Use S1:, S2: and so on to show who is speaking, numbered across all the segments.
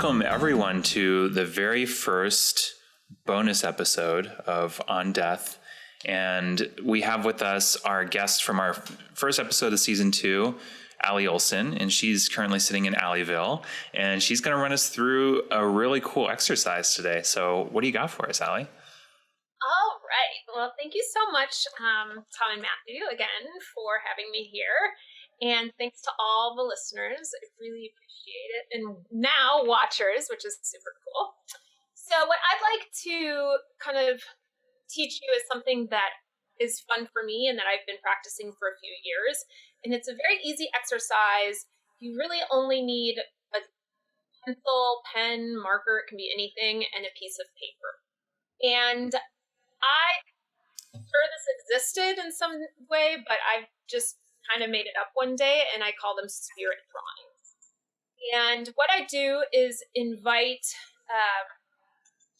S1: welcome everyone to the very first bonus episode of On Death. And we have with us our guest from our first episode of season 2, Allie Olson, and she's currently sitting in Allieville, and she's going to run us through a really cool exercise today. So what do you got for us, Allie?
S2: All right. Well, thank you so much, Tom and Matthew, again, for having me here. And thanks to all the listeners. I really appreciate it. And now watchers, which is super cool. So what I'd like to kind of teach you is something that is fun for me and that I've been practicing for a few years. And it's a very easy exercise. You really only need a pencil, pen, marker, it can be anything, and a piece of paper. And I'm sure this existed in some way, but I've just kind of made it up one day, and I call them spirit drawings. And what I do is invite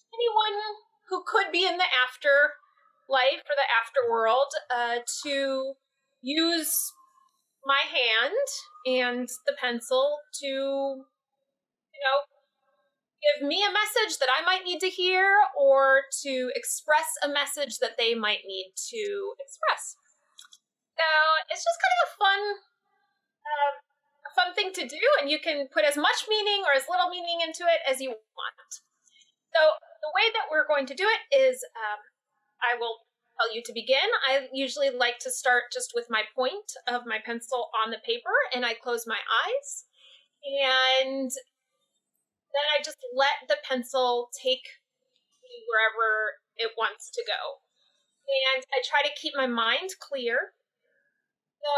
S2: anyone who could be in the afterlife or the afterworld to use my hand and the pencil to, give me a message that I might need to hear, or to express a message that they might need to express. So it's just kind of a fun thing to do, and you can put as much meaning or as little meaning into it as you want. So the way that we're going to do it is, I will tell you to begin. I usually like to start just with my point of my pencil on the paper, and I close my eyes, and then I just let the pencil take me wherever it wants to go. And I try to keep my mind clear. So,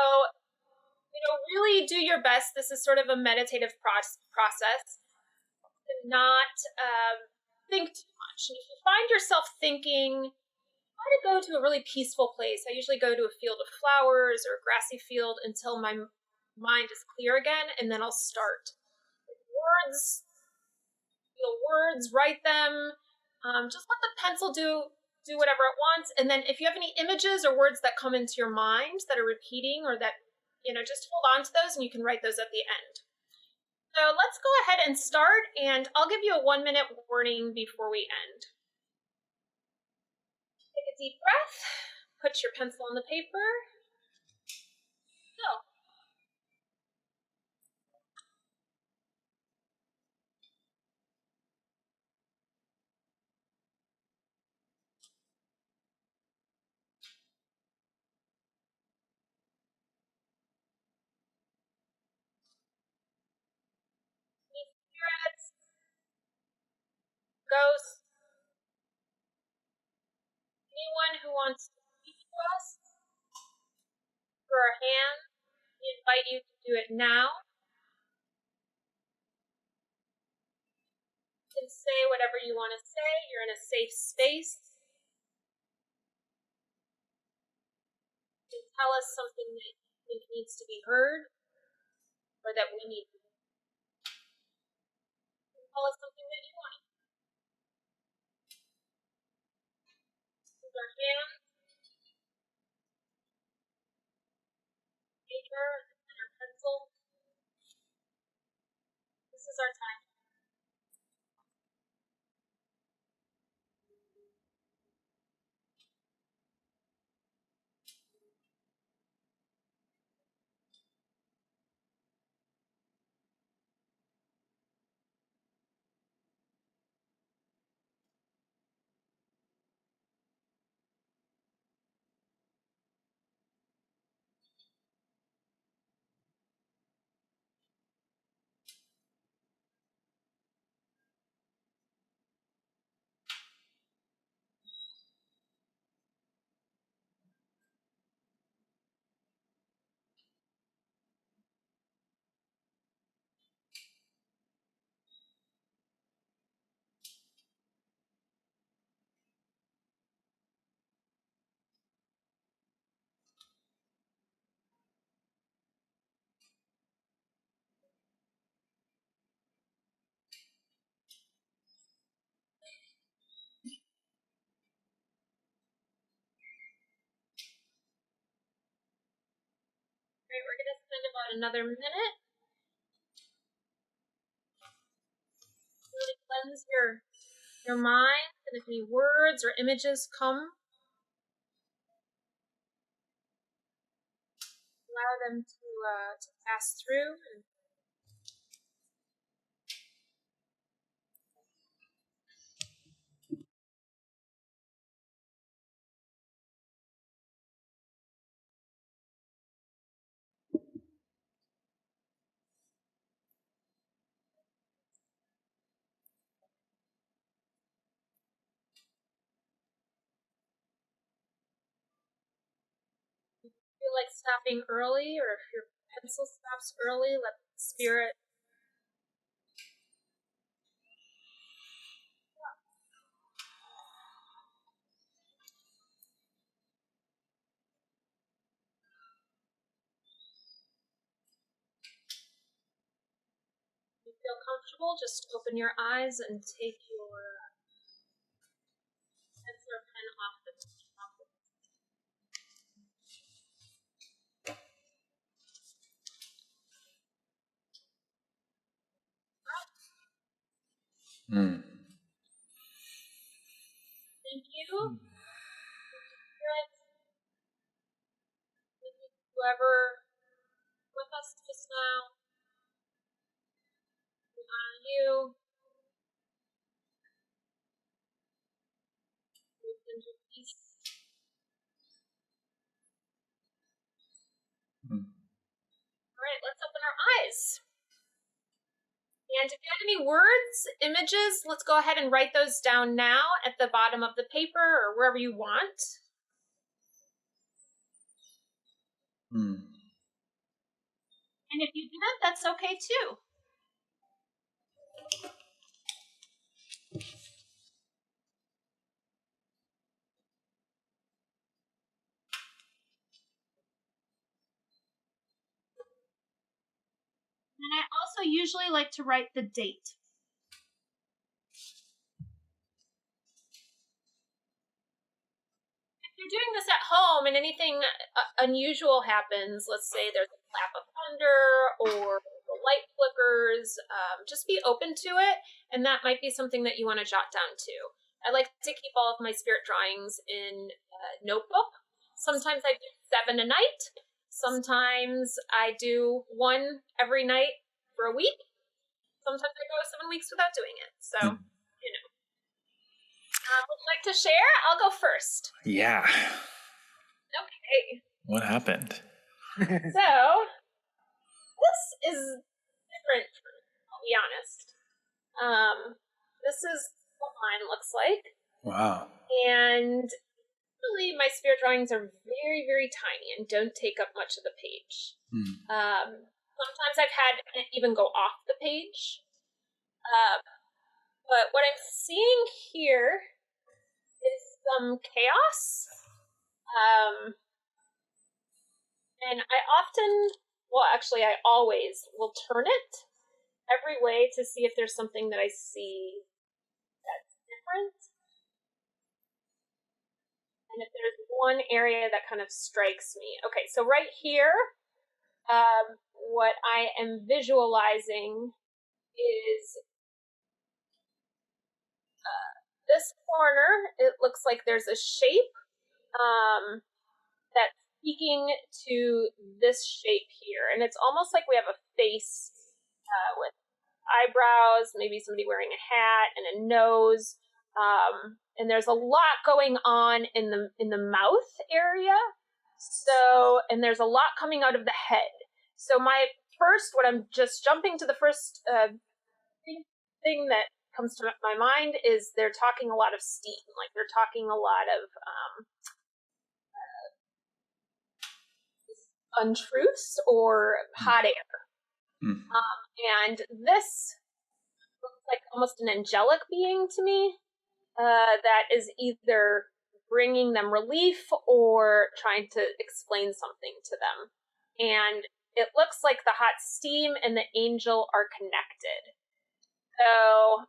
S2: really do your best. This is sort of a meditative process. To not think too much. And if you find yourself thinking, try to go to a really peaceful place. I usually go to a field of flowers or a grassy field until my mind is clear again, and then I'll start. Words, write them. Just let the pencil do whatever it wants. And then if you have any images or words that come into your mind that are repeating, or that, just hold on to those, and you can write those at the end. So let's go ahead and start, and I'll give you a 1-minute warning before we end. Take a deep breath, put your pencil on the paper. Go. Spirits, ghosts, anyone who wants to speak to us for our hand, we invite you to do it now. You can say whatever you want to say. You're in a safe space. You can tell us something that you think needs to be heard, or that we need to hear. You can tell us something that you want to hear. Use our hands, paper, and our pencil. This is our time. Great, we're going to spend about another minute. really cleanse your mind, and if any words or images come, allow them to pass through. And feel like stopping early, or if your pencil stops early, let the spirit feel comfortable. Just open your eyes and take your pencil or pen off the
S1: Mm.
S2: Thank you. Spirit, whoever with us just now, we honor you. We send you peace.
S1: Mm.
S2: All right, let's open our eyes. And if you have any words, images, let's go ahead and write those down now at the bottom of the paper or wherever you want.
S1: Mm.
S2: And if you didn't, that's okay too. And I also usually like to write the date. If you're doing this at home and anything unusual happens, let's say there's a clap of thunder or the light flickers, just be open to it, and that might be something that you want to jot down too. I like to keep all of my spirit drawings in a notebook. Sometimes I do 7 a night. Sometimes I do 1 every night for a week. Sometimes I go 7 weeks without doing it. So, you know. Would you like to share? I'll go first.
S1: Yeah.
S2: Okay.
S1: What happened?
S2: So, this is different, I'll be honest. This is what mine looks like.
S1: Wow.
S2: And really, my spirit drawings are very, very tiny and don't take up much of the page.
S1: Mm.
S2: Sometimes I've had it even go off the page. But what I'm seeing here is some chaos. And I always will turn it every way to see if there's something that I see that's different. And if there's one area that kind of strikes me. Okay, so right here, what I am visualizing is this corner. It looks like there's a shape that's speaking to this shape here. And it's almost like we have a face with eyebrows, maybe somebody wearing a hat and a nose. And there's a lot going on in the mouth area. So, and there's a lot coming out of the head. So what I'm just jumping to the first thing that comes to my mind is they're talking a lot of steam. Like they're talking a lot of untruths or hot air.
S1: Mm.
S2: And this looks like almost an angelic being to me that is either bringing them relief or trying to explain something to them. And it looks like the hot steam and the angel are connected. So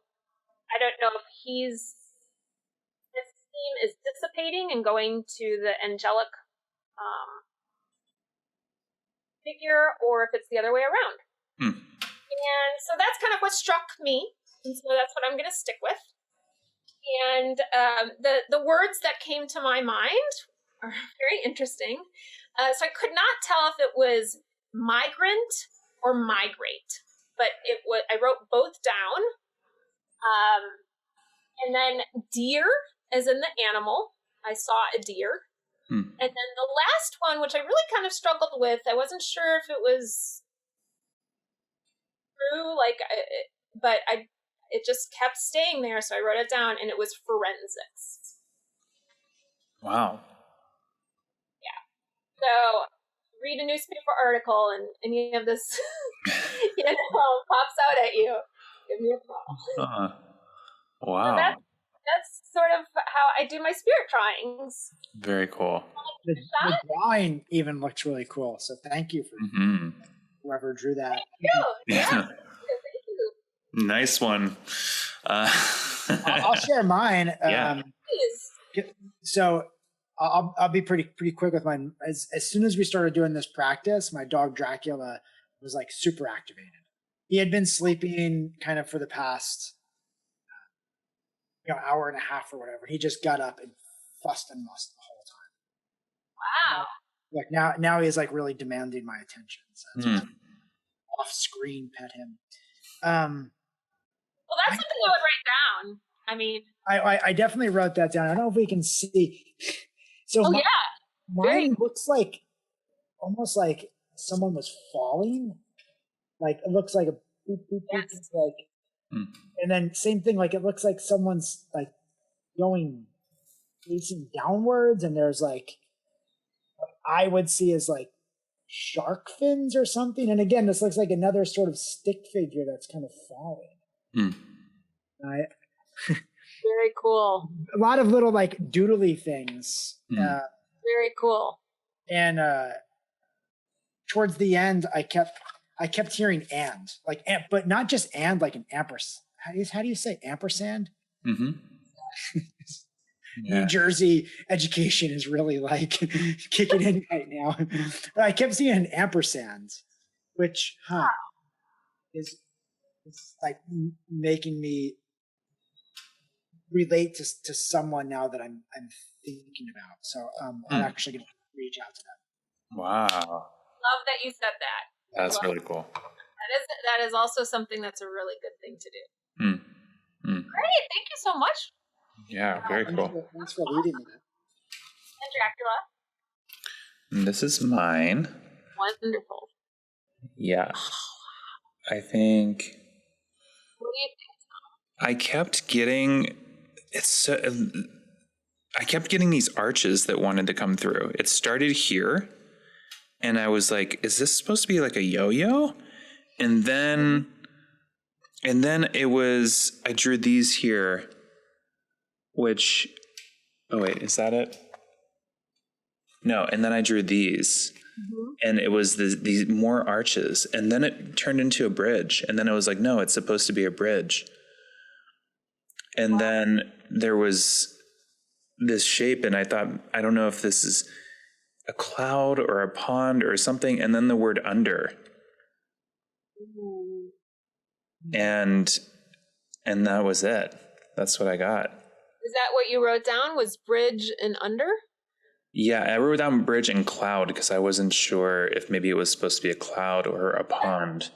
S2: I don't know if this steam is dissipating and going to the angelic figure, or if it's the other way around.
S1: Mm.
S2: And so that's kind of what struck me. And so that's what I'm going to stick with. And the words that came to my mind are very interesting. So I could not tell if it was migrant or migrate, but I wrote both down. And then deer, as in the animal. I saw a deer. And then the last one, which I really kind of struggled with, I wasn't sure if it was true, but it just kept staying there, so I wrote it down, and it was forensics.
S1: Wow.
S2: Yeah. So read a newspaper article, and any of this, pops out at you. Give me a call.
S1: Wow.
S2: So that's sort of how I do my spirit drawings.
S1: Very cool.
S3: The drawing even looks really cool. So thank you for whoever drew that.
S2: Thank you. Yeah. Thank you.
S1: Nice one.
S3: I'll share mine.
S1: Yeah.
S3: So I'll be pretty quick with mine. As soon as we started doing this practice, my dog Dracula was like super activated. He had been sleeping kind of for the past hour and a half or whatever. He just got up and fussed and mussed the whole time.
S2: Wow.
S3: Like now he's like really demanding my attention. So that's why I off screen pet him.
S2: Well, that's something I would write down. I mean,
S3: I definitely wrote that down. I don't know if we can see. So mine looks like almost like someone was falling. Like it looks like a boop, boop, boop, like. And then same thing, like it looks like someone's like going facing downwards, and there's like what I would see as like shark fins or something. And again, this looks like another sort of stick figure that's kind of falling.
S2: Very cool.
S3: A lot of little like doodly things.
S2: Very cool.
S3: And towards the end, I kept hearing and, like, but not just and, like an ampersand. How do you say ampersand?
S1: Mm-hmm.
S3: New Jersey education is really like kicking in right now. I kept seeing an ampersand, which is like making me relate to someone now that I'm thinking about. So I'm actually going to reach out to them.
S1: Wow.
S2: Love that you said that.
S1: That's really cool.
S2: That is also something that's a really good thing to do. Great, thank you so much.
S1: Yeah, very cool.
S3: Thanks for reading that.
S2: And Dracula.
S1: And this is mine.
S2: Wonderful.
S1: Yeah. I think.
S2: What do you think, Tom?
S1: I kept getting these arches that wanted to come through. It started here. And I was like, is this supposed to be like a yo-yo? And then it was, I drew these here, which, oh wait, is that it? No, and then I drew these. And it was these more arches. And then it turned into a bridge. And then I was like, no, it's supposed to be a bridge. And then there was this shape, and I thought, I don't know if this is a cloud or a pond or something, and then the word under. And that was it. That's what I got.
S2: Is that what you wrote down, was bridge and under?
S1: Yeah, I wrote down bridge and cloud because I wasn't sure if maybe it was supposed to be a cloud or a pond.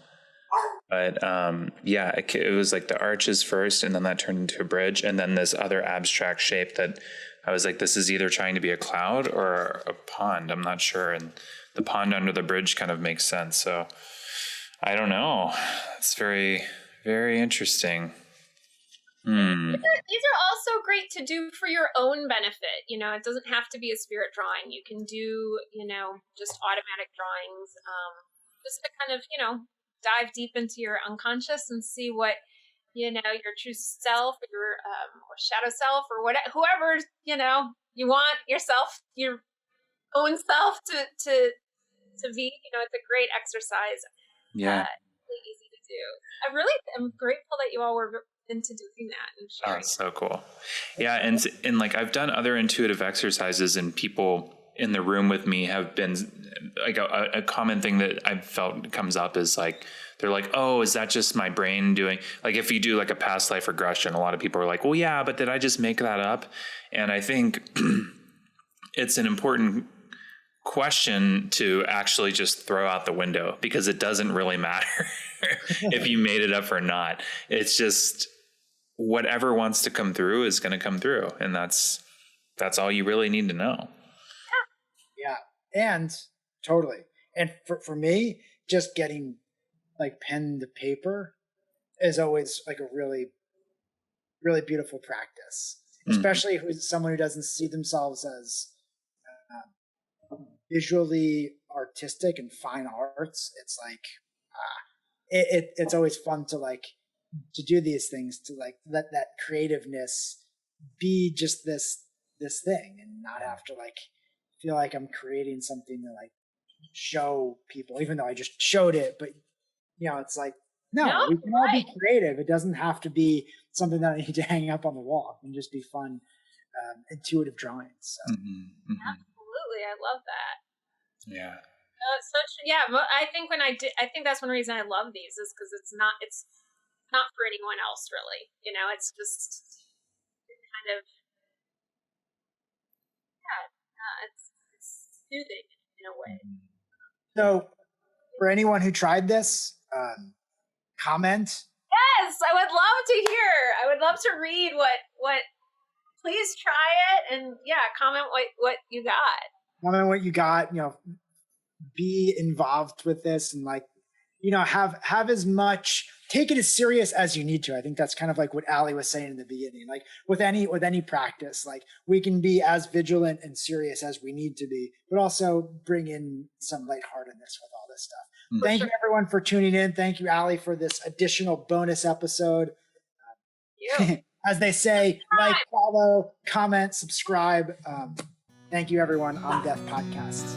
S1: But it was like the arches first, and then that turned into a bridge, and then this other abstract shape that I was like, this is either trying to be a cloud or a pond. I'm not sure. And the pond under the bridge kind of makes sense. So I don't know. It's very, very interesting.
S2: These are also great to do for your own benefit. It doesn't have to be a spirit drawing. You can do, just automatic drawings, just to kind of, dive deep into your unconscious and see what, your true self, or your or shadow self, or whatever, whoever, you want yourself, your own self to be. It's a great exercise.
S1: Yeah.
S2: Really easy to do. I really am grateful that you all were into doing that and sharing.
S1: Oh, so cool. Yeah, and like I've done other intuitive exercises, and people in the room with me have been like a common thing that I've felt comes up is like they're like, oh, is that just my brain doing, like if you do like a past life regression, a lot of people are like, well, yeah, but did I just make that up? And I think it's an important question to actually just throw out the window, because it doesn't really matter if you made it up or not. It's just whatever wants to come through is going to come through. And that's all you really need to know.
S3: Yeah. And totally. And for me, just getting like pen to paper is always like a really, really beautiful practice, especially who's someone who doesn't see themselves as visually artistic and fine arts. It's like, it's always fun to like, to do these things, to like let that creativeness be just this thing and not have to like feel like I'm creating something to like show people, even though I just showed it. But you know, it's like, no, we can all be creative. It doesn't have to be something that I need to hang up on the wall. It can just be fun, intuitive drawings. So.
S2: Absolutely. I love that.
S1: Yeah.
S2: I think I think that's one reason I love these is because it's not for anyone else really. You know, it's just kind of, it's soothing in a way.
S3: So for anyone who tried this, comment.
S2: Yes, I would love to hear. I would love to read what please try it and comment what you got.
S3: Comment what you got, you know, be involved with this and like, you know, have as much, take it as serious as you need to. I think that's kind of like what Allie was saying in the beginning. Like with any practice, like we can be as vigilant and serious as we need to be, but also bring in some lightheartedness with all this stuff. Thank you everyone for tuning in. Thank you, Allie, for this additional bonus episode. As they say, like, follow, comment, subscribe. Thank you everyone on Death Podcasts.